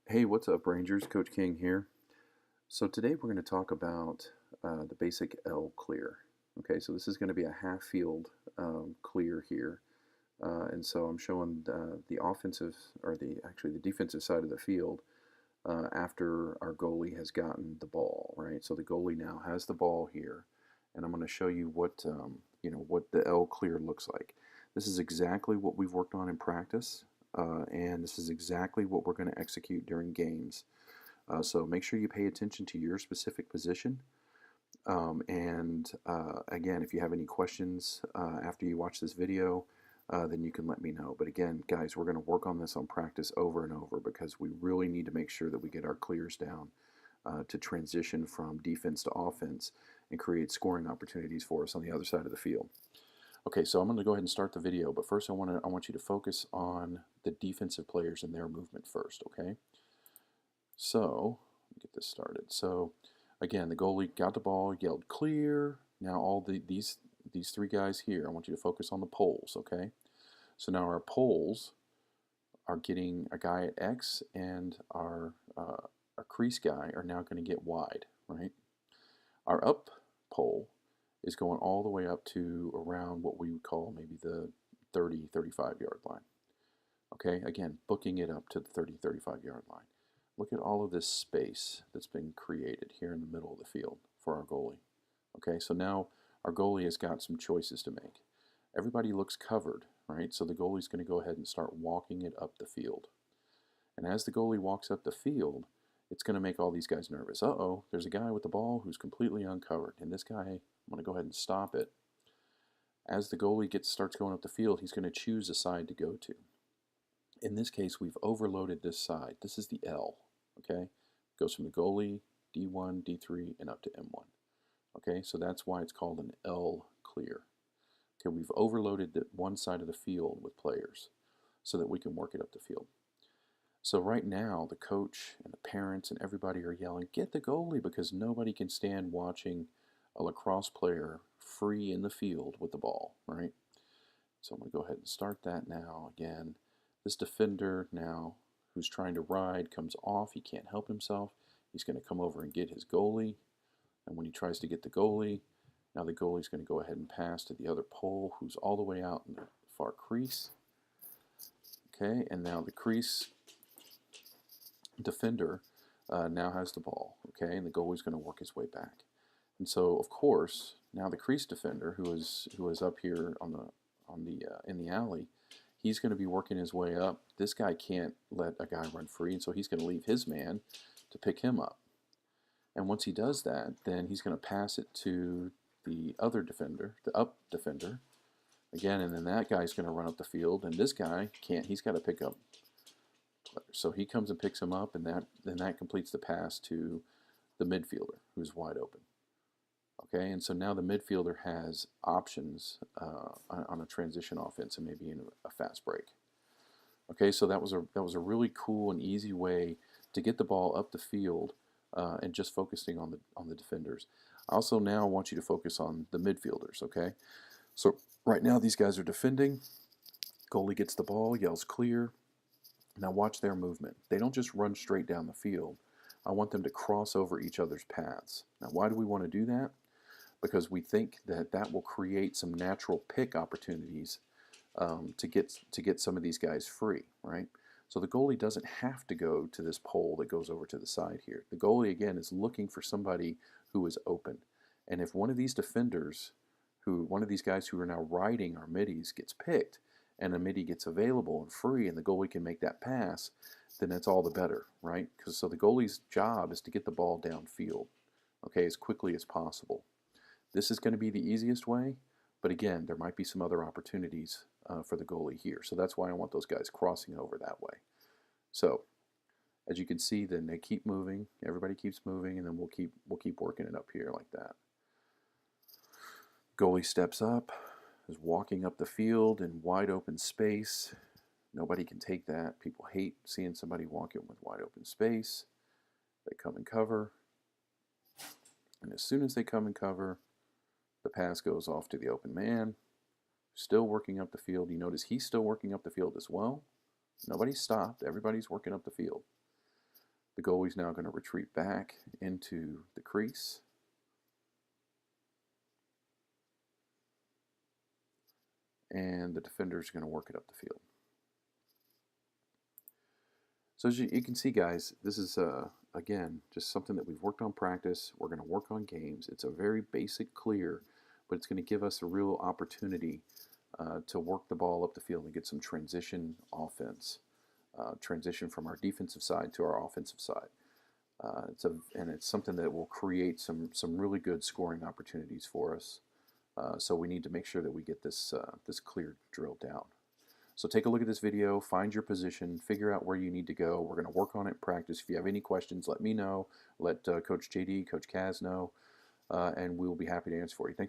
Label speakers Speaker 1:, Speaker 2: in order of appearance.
Speaker 1: Hey, what's up, Rangers? Coach King here. So today we're going to talk about the basic L clear. Okay, so this is going to be a half field clear here, and so I'm showing the offensive or the actually the defensive side of the field after our goalie has gotten the ball. Right, so the goalie now has the ball here, and I'm going to show you what the L clear looks like. This is exactly what we've worked on in practice, and this is exactly what we're going to execute during games. So make sure you pay attention to your specific position. And again, if you have any questions after you watch this video, then you can let me know. But again, guys, we're going to work on this on practice over and over because we really need to make sure that we get our clears down to transition from defense to offense and create scoring opportunities for us on the other side of the field. Okay, so I'm going to go ahead and start the video, but first I want you to focus on the defensive players and their movement first, okay? So, let me get this started. So, again, the goalie got the ball, yelled clear. Now these three guys here, I want you to focus on the poles, okay? So now our poles are getting a guy at X, and our crease guy are now going to get wide, right? Our up pole is going all the way up to around what we would call maybe the 30, 35 yard line. Okay, again, booking it up to the 30, 35 yard line. Look at all of this space that's been created here in the middle of the field for our goalie. Okay, so now our goalie has got some choices to make. Everybody looks covered, right? So the goalie's going to go ahead and start walking it up the field. And as the goalie walks up the field, it's going to make all these guys nervous. Uh-oh, there's a guy with the ball who's completely uncovered. And this guy, I'm going to go ahead and stop it. As the goalie starts going up the field, he's going to choose a side to go to. In this case, we've overloaded this side. This is the L, okay? Goes from the goalie, D1, D3, and up to M1. Okay, so that's why it's called an L clear. Okay, we've overloaded the one side of the field with players so that we can work it up the field. So right now, the coach and the parents and everybody are yelling, get the goalie, because nobody can stand watching a lacrosse player free in the field with the ball, right? So I'm going to go ahead and start that now again. This defender now, who's trying to ride, comes off. He can't help himself. He's going to come over and get his goalie. And when he tries to get the goalie, now the goalie's going to go ahead and pass to the other pole, who's all the way out in the far crease. Okay, and now the crease defender now has the ball. Okay, and the goalie's going to work his way back. And so, of course, now the crease defender, who is up here in the alley, he's going to be working his way up. This guy can't let a guy run free, and so he's going to leave his man to pick him up. And once he does that, then he's going to pass it to the other defender, the up defender, again, and then that guy's going to run up the field, and this guy can't. He's got to pick up players. So he comes and picks him up, and then that completes the pass to the midfielder, who's wide open. Okay, and so now the midfielder has options on a transition offense and maybe in a fast break. Okay, so that was a really cool and easy way to get the ball up the field and just focusing on the defenders. I also now want you to focus on the midfielders. Okay, so right now these guys are defending. Goalie gets the ball, yells clear. Now watch their movement. They don't just run straight down the field. I want them to cross over each other's paths. Now why do we want to do that? Because we think that will create some natural pick opportunities to get some of these guys free, right? So the goalie doesn't have to go to this pole that goes over to the side here. The goalie, again, is looking for somebody who is open. And if one of these defenders, one of these guys who are now riding our middies gets picked, and a midi gets available and free, and the goalie can make that pass, then it's all the better, right? So the goalie's job is to get the ball downfield, okay, as quickly as possible. This is going to be the easiest way, but again, there might be some other opportunities for the goalie here. So that's why I want those guys crossing over that way. So as you can see, then they keep moving. Everybody keeps moving, and then we'll keep working it up here like that. Goalie steps up, is walking up the field in wide open space. Nobody can take that. People hate seeing somebody walking with wide open space. They come and cover. And as soon as they come and cover, the pass goes off to the open man, still working up the field. You notice he's still working up the field as well. Nobody's stopped. Everybody's working up the field. The goalie's now going to retreat back into the crease. And the defender's going to work it up the field. So as you can see, guys, this is, again, just something that we've worked on practice. We're going to work on games. It's a very basic clear, but it's going to give us a real opportunity to work the ball up the field and get some transition offense, transition from our defensive side to our offensive side. And it's something that will create some really good scoring opportunities for us. So we need to make sure that we get this clear drilled down. So take a look at this video, find your position, figure out where you need to go. We're going to work on it in practice. If you have any questions, let me know. Let Coach JD, Coach Kaz know, and we will be happy to answer for you. Thanks.